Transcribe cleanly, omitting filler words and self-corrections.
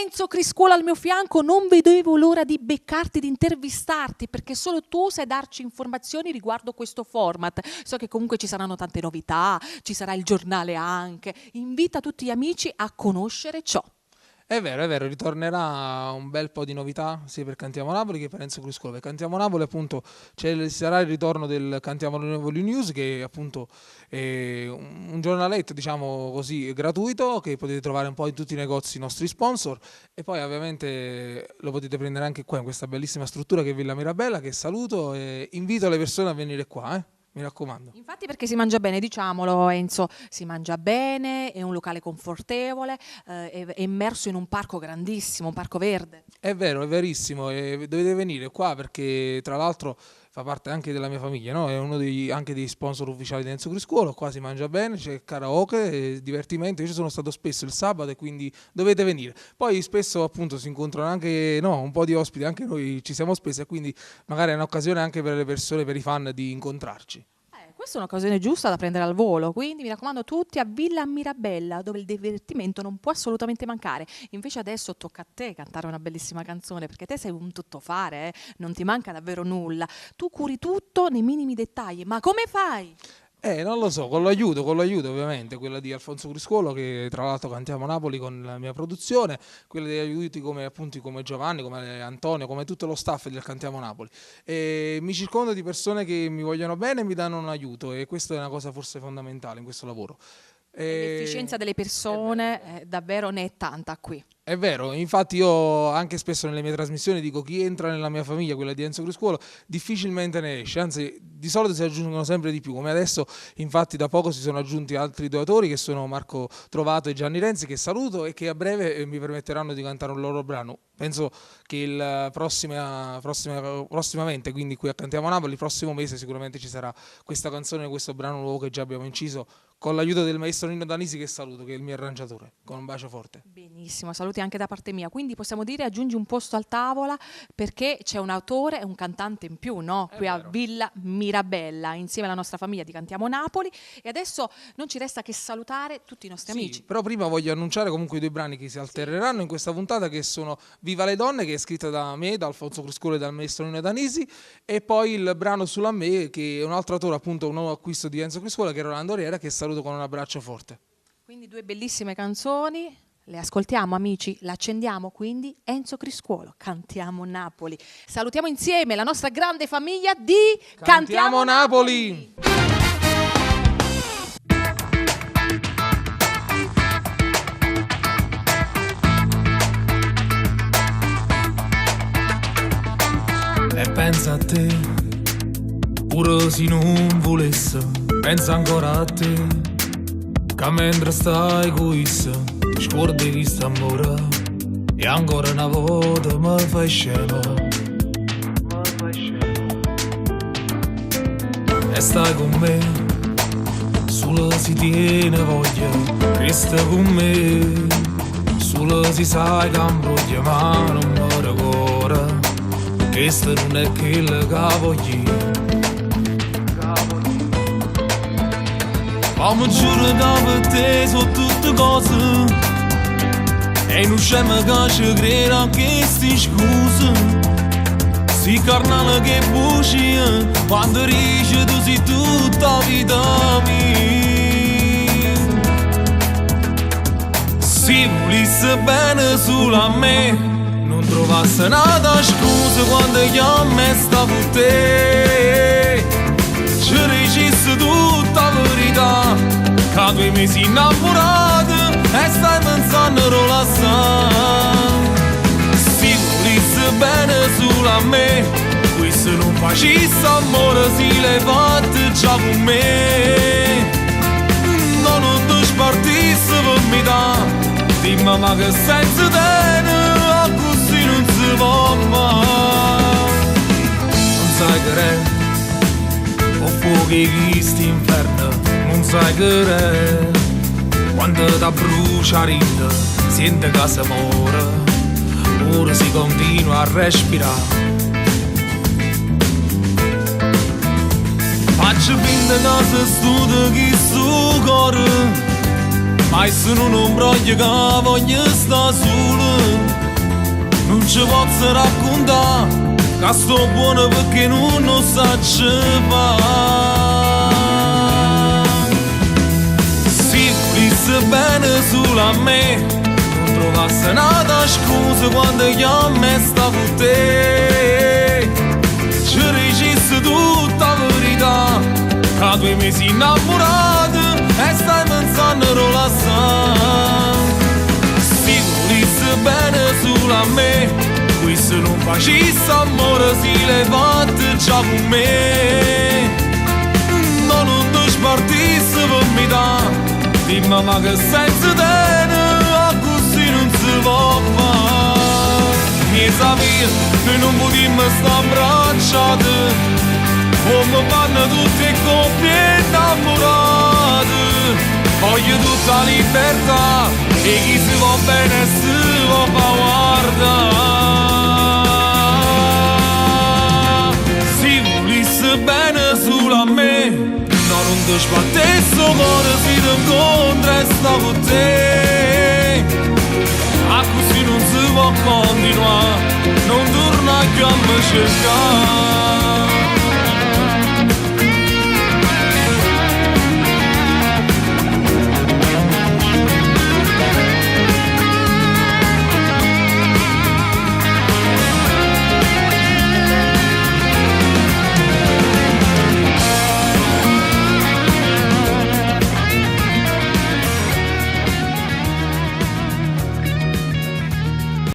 Enzo Criscuolo al mio fianco, non vedevo l'ora di beccarti, di intervistarti, perché solo tu sai darci informazioni riguardo questo format. So che comunque ci saranno tante novità, ci sarà il giornale anche. Invita tutti gli amici a conoscere ciò. È vero, ritornerà un bel po' di novità sia per Cantiamo Napoli che per Enzo Criscuolo. Per Cantiamo Napoli appunto sarà il ritorno del Cantiamo Napoli News, che appunto è un giornaletto, diciamo così, gratuito, che potete trovare un po' in tutti i negozi nostri sponsor, e poi ovviamente lo potete prendere anche qua in questa bellissima struttura che è Villa Mirabella, che saluto e invito le persone a venire qua, mi raccomando. Infatti, perché si mangia bene, diciamolo Enzo, si mangia bene, è un locale confortevole, è immerso in un parco grandissimo, un parco verde. È vero, è verissimo, e dovete venire qua perché tra l'altro fa parte anche della mia famiglia, no? È uno anche dei sponsor ufficiali di Enzo Criscuolo. Qua si mangia bene, c'è karaoke, divertimento. Io ci sono stato spesso il sabato e quindi dovete venire. Poi spesso appunto si incontrano anche un po' di ospiti, anche noi ci siamo spesi, e quindi magari è un'occasione anche per le persone, per i fan, di incontrarci. Questa è un'occasione giusta da prendere al volo, quindi mi raccomando tutti a Villa Mirabella, dove il divertimento non può assolutamente mancare. Invece adesso tocca a te cantare una bellissima canzone, perché te sei un tuttofare, non ti manca davvero nulla. Tu curi tutto nei minimi dettagli, ma come fai? Non lo so, con l'aiuto ovviamente, quella di Alfonso Criscuolo, che tra l'altro Cantiamo Napoli con la mia produzione, quella degli aiuti come Giovanni, come Antonio, come tutto lo staff del Cantiamo Napoli. E mi circondo di persone che mi vogliono bene e mi danno un aiuto, e questa è una cosa forse fondamentale in questo lavoro. L'efficienza delle persone davvero ne è tanta qui. È vero, infatti io anche spesso nelle mie trasmissioni dico: chi entra nella mia famiglia, quella di Enzo Criscuolo, difficilmente ne esce, anzi di solito si aggiungono sempre di più, come adesso infatti da poco si sono aggiunti altri 2 autori, che sono Marco Trovato e Gianni Renzi, che saluto e che a breve mi permetteranno di cantare un loro brano. Penso che prossimamente, quindi qui a Cantiamo Napoli, il prossimo mese sicuramente ci sarà questa canzone, questo brano nuovo che già abbiamo inciso con l'aiuto del maestro Nino Danisi, che saluto, che è il mio arrangiatore, con un bacio forte. Benissimo, saluti anche da parte mia. Quindi possiamo dire aggiungi un posto al tavola, perché c'è un autore e un cantante in più, no? Qui a Villa Mirabella, insieme alla nostra famiglia di Cantiamo Napoli. E adesso non ci resta che salutare tutti i nostri amici. Però prima voglio annunciare comunque i 2 brani che si alterneranno in questa puntata, che sono Viva le donne, che è scritta da me, da Alfonso Criscuolo e dal maestro Nino Danisi, e poi il brano Sulla me, che è un altro autore, appunto un nuovo acquisto di Enzo Criscuolo, che è Rolando Riera, che saluto con un abbraccio forte. Quindi 2 bellissime canzoni, le ascoltiamo amici, la accendiamo, quindi Enzo Criscuolo, Cantiamo Napoli. Salutiamo insieme la nostra grande famiglia di Cantiamo Napoli! E pensa a te, pure se non volesse, pensa ancora a te, che mentre stai con essa, scordi questo amore, e ancora una volta mi fai scema. E stai con me, solo si tiene voglia, resta con me, solo si sai che ambroglia, ma non mi ricorda. Questo non è quello che voglio. Ma mi giuro che per te sono tutte cose, e non c'è mai che ci crede a queste scuse. Si carnale che bucia, quando dici tu sei tutta vita mia. Se volesse bene solo a me, non trovasse nada scusa quando chiamo e sta con te. Ci dicessi tutta la verità, che 2 mesi innamorati e stai pensando rilassare. Se volesse bene solo a me, questo non facesse amore, si l'hai fatto già con me. Non ti spartisse per metà, dimmi ma che senso tiene, così non si può mai. Non sai che è, o fuochi che sti inferno, non sai che è. Quando ti brucia rinda, sente che si muore, ora si continua a respirare. Faccio finta che si studia chi su cuore, ma se non broglio che voglio sta solo. non ci posso raccontare, che sto buono perché non sa ce fa. Se volesse bene solo a me, non trovasse nada scusa quando chiama e sta con te. Ci dicesse tutta la verità, a 2 mesi innamorati e stai pensando a rilassare. Se volesse bene solo a me, questo non facesse amore, si le fatte già con me. No, non ti spartisse per metà, dimmi ma che senza te così non si può fare. Mi sapevi, noi non potremmo stare abbracciati, come fanno tutte le coppie innamorate. Voglio tutta la libertà e chi si va bene si va a guardare. Se volesse bene solo a me, no, non ti sbattesse cuore se ti incontra e sta con te. A così non si può continuare, non torna più a me cercare.